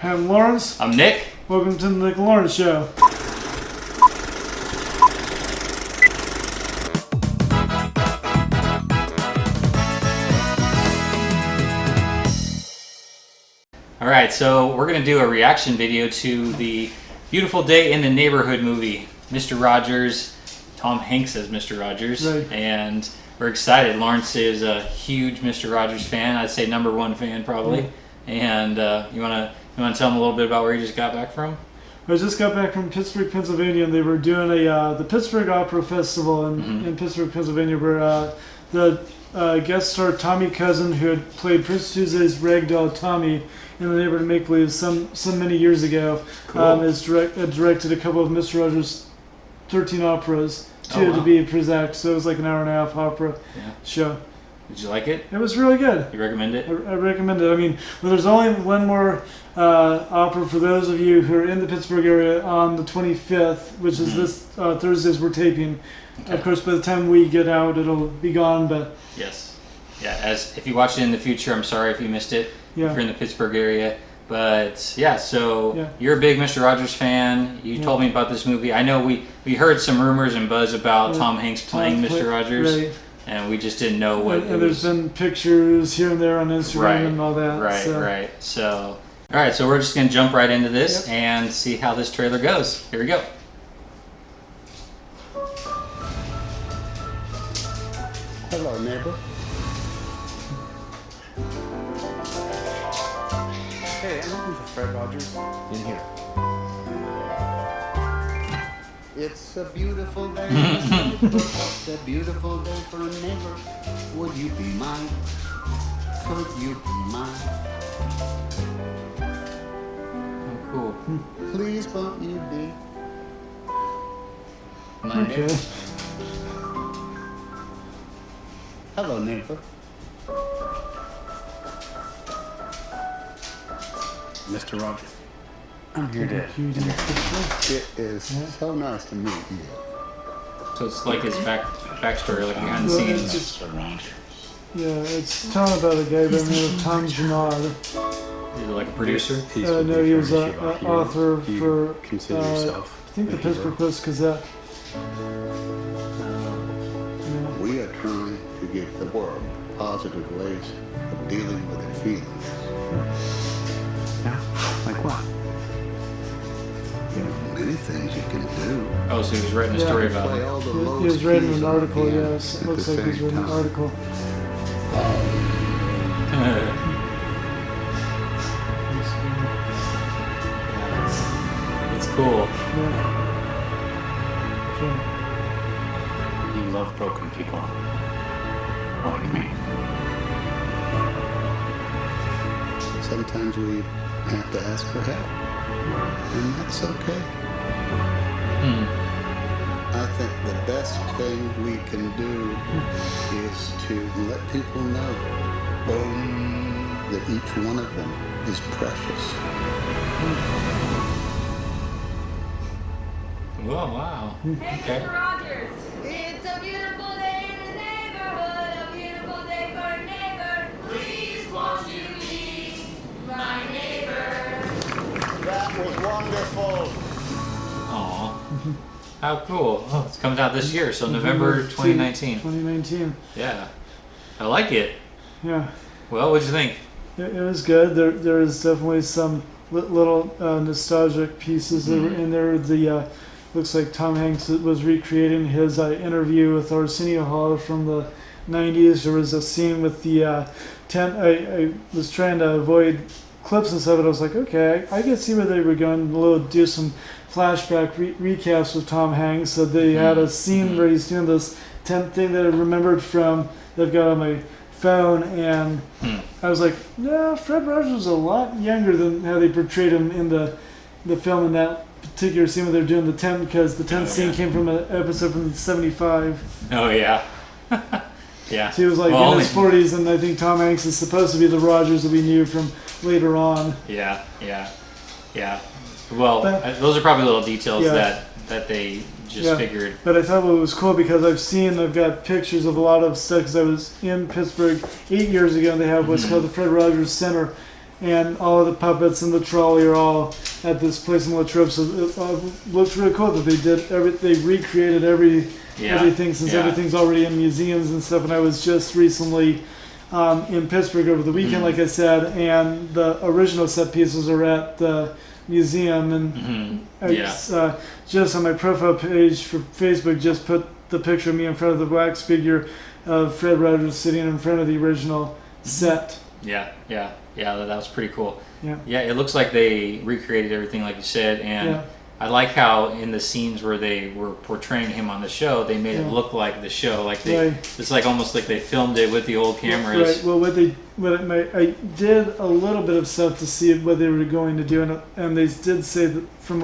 I'm Lawrence. I'm Nick. Welcome to the Nick Lawrence Show. Alright, so we're going to do a reaction video to the Beautiful Day in the Neighborhood movie. Mr. Rogers, Tom Hanks as Mr. Rogers, right. And we're excited. Lawrence is a huge Mr. Rogers fan. I'd say #1 fan probably. And you want to tell him a little bit about where you just got back from? I just got back from Pittsburgh, Pennsylvania, and they were doing the Pittsburgh Opera Festival in Pittsburgh, Pennsylvania, where the guest star Tommy Cousin, who had played Prince Tuesday's Ragdoll Tommy in The Neighborhood Make Believe some many years ago, has directed a couple of Mr. Rogers' 13 operas to be exact. So it was like an hour-and-a-half opera show. Did you like it? It was really good. You recommend it? I recommend it. I mean, there's only one more opera for those of you who are in the Pittsburgh area on the 25th, which is this Thursdays we're taping. Okay. Of course, by the time we get out, it'll be gone. But yes, yeah. As if you watch it in the future, I'm sorry if you missed it. Yeah. If you're in the Pittsburgh area. But yeah, so you're a big Mr. Rogers fan. You told me about this movie. I know we heard some rumors and buzz about Tom Hanks playing Mr. Rogers. Right. And we just didn't know what. And there's been pictures here and there on Instagram and all that. Right. So, all right. So we're just gonna jump right into this and see how this trailer goes. Here we go. Hello, neighbor. Hey, I'm looking for Fred Rogers. In here. It's a beautiful day. It's a beautiful day for a neighbor. Would you be mine? Could you be mine? Oh, cool. Please won't you be my neighbor? Hello, neighbor. Mr. Rogers. I'm here to. It is so nice to meet you. So it's like his backstory, like behind the scenes. Mr. Rogers. Yeah, it's telling about a guy by the name of Tom Janard. Is it like a producer? No, he was an author for, consider yourself I think the Pittsburgh Post-Gazette. We are trying to give the world positive ways of dealing with their feelings. Yeah, like what? Many things you can do. Oh, so he was writing a story about it. He was writing an article, yes. It looks like he's written an article. It's cool. You love broken people. Like me. Sometimes we have to ask for help. And that's okay. I think the best thing we can do is to let people know that each one of them is precious. Whoa, wow. Hey, Mr. Rogers. It's a beautiful day in the neighborhood, a beautiful day for a neighbor. Please won't you be my neighbor? That was wonderful. Aw. How cool. Oh, it comes out this year, so November 2019. 2019. Yeah. I like it. Yeah. Well, what'd you think? It was good. There is definitely some little nostalgic pieces that were in there. The looks like Tom Hanks was recreating his interview with Arsenio Hall from the 90s. There was a scene with the tent. I was trying to avoid clips and stuff, but I was like, okay, I can see where they were going to do some flashback recaps with Tom Hanks. So they had a scene where he's doing this tent thing that I remembered from, that I've got on my phone, and I was like, no, Fred Rogers was a lot younger than how they portrayed him in the film in that particular scene where they're doing the tent, because the tent scene came from an episode from '75. Oh, yeah. Yeah. So he was like in his 40s, and I think Tom Hanks is supposed to be the Rogers that we knew from later on. Yeah. Well, those are probably little details that they just figured. But I thought it was cool because I've got pictures of a lot of stuff, because I was in Pittsburgh 8 years ago, and they have what's called the Fred Rogers Center. and all of the puppets and the trolley are all at this place in Latrobe. So it looks really cool that they recreated everything, since everything's already in museums and stuff. And I was just recently in Pittsburgh over the weekend, like I said, and the original set pieces are at the museum. And I just on my profile page for Facebook, just put the picture of me in front of the wax figure of Fred Rogers sitting in front of the original set. Yeah, that was pretty cool. Yeah, it looks like they recreated everything like you said, and I like how in the scenes where they were portraying him on the show, they made it look like the show. Like it's like almost like they filmed it with the old cameras. Right. Well, I did a little bit of stuff to see what they were going to do, and they did say that from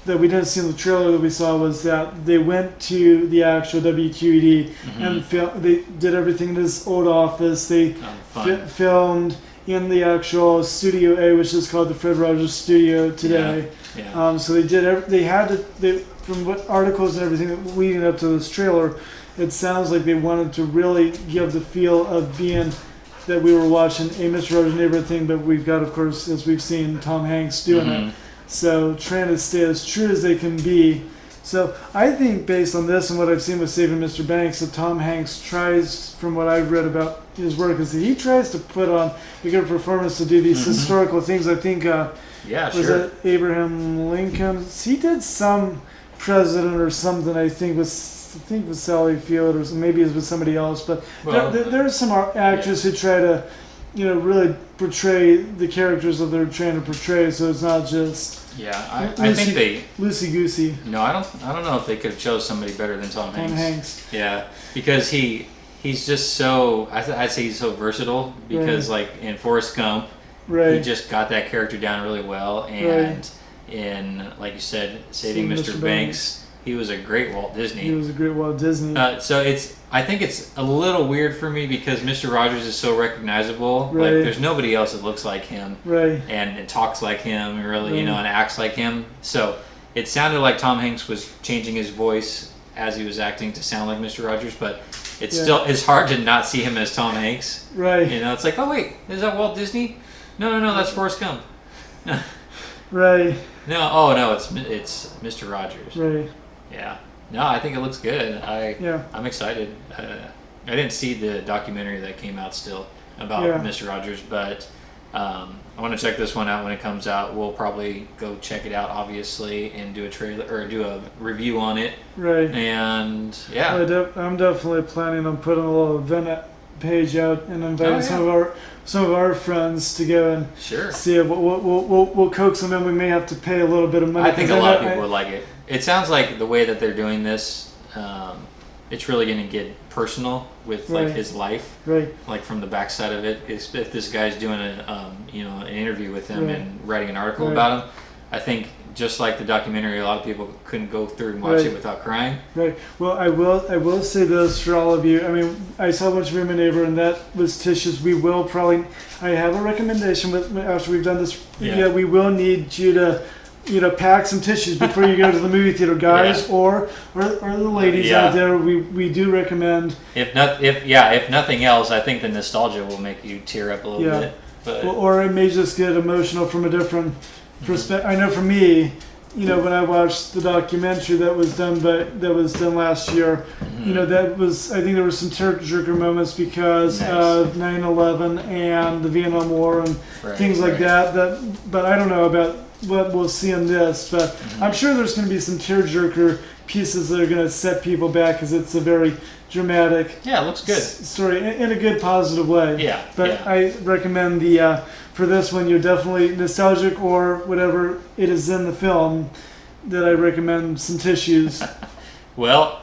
that we didn't see in the trailer that we saw was that they went to the actual WQED and they did everything in his old office. They filmed in the actual Studio A, which is called the Fred Rogers Studio today. So they had to, from what articles and everything leading up to this trailer, it sounds like they wanted to really give the feel of being that we were watching a Mr. Rogers' Neighborhood thing, but we've got, of course, as we've seen, Tom Hanks doing it. So trying to stay as true as they can be. So I think based on this and what I've seen with Saving Mr. Banks, that Tom Hanks tries, from what I've read about his work, is that he tries to put on a good performance to do these historical things. I think was it Abraham Lincoln? He did some president or something. I think with Sally Field, or maybe it was with somebody else. But there's some actors who try to, really portray the characters that they're trying to portray. So it's not just I think they loosey goosey. No, I don't know if they could have chose somebody better than Tom Hanks. Tom Hanks. Yeah, because he's just so I'd say he's so versatile. Because like in Forrest Gump, he just got that character down really well, and in, like you said, Saving Mr. Banks, he was a great Walt Disney. He was a great Walt Disney. So I think it's a little weird for me because Mr. Rogers is so recognizable. Like there's nobody else that looks like him, and talks like him, really, and acts like him. So it sounded like Tom Hanks was changing his voice as he was acting to sound like Mr. Rogers, but it's hard to not see him as Tom Hanks. It's like, oh wait, is that Walt Disney? No, that's Forrest Gump. No, it's Mr. Rogers. Yeah. No, I think it looks good. I'm excited. I didn't see the documentary that came out still about Mr. Rogers, but I want to check this one out when it comes out. We'll probably go check it out, obviously, and do a trailer or do a review on it. And I'm definitely planning on putting a little event page out and inviting some of our friends to go and see it. We'll coax them in. We may have to pay a little bit of money. I think a lot of people would like it. It sounds like the way that they're doing this, it's really going to get personal with like his life, like from the backside of it. If this guy's doing an interview with him and writing an article about him, I think just like the documentary, a lot of people couldn't go through and watch it without crying. Well, I will say this for all of you. I mean, I saw a bunch of Room and Neighbor, and that was Tish's. We will probably. I have a recommendation, but after we've done this, we will need you to. Pack some tissues before you go to the movie theater, guys, or the ladies out there. We do recommend. If nothing else, I think the nostalgia will make you tear up a little bit. But or it may just get emotional from a different perspective. I know for me, when I watched the documentary that was done last year, I think there were some tearjerker moments because of 9/11 and the Vietnam War and things like that. But I don't know about what we'll see in this, but I'm sure there's going to be some tearjerker pieces that are going to set people back because it's a very dramatic it looks good story in a good positive way. I recommend for this one, you're definitely nostalgic or whatever it is in the film, that I recommend some tissues. Well,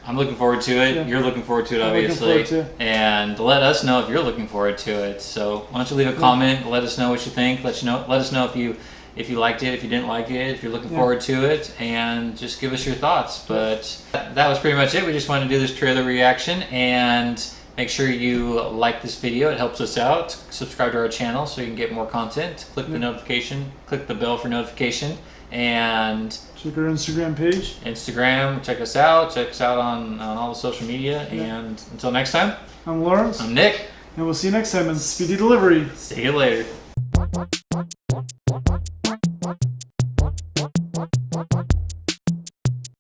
I'm looking forward to it. You're looking forward to it, obviously. And let us know if you're looking forward to it. So why don't you leave a comment? Let us know what you think. Let us know if you liked it, if you didn't like it, if you're looking forward to it, and just give us your thoughts. But that was pretty much it. We just wanted to do this trailer reaction, and make sure you like this video. It helps us out. Subscribe to our channel so you can get more content. Click the notification. Click the bell for notification. And check our Instagram page. Check us out. Check us out on all the social media. And until next time, I'm Lawrence. I'm Nick. And we'll see you next time on Speedy Delivery. See you later.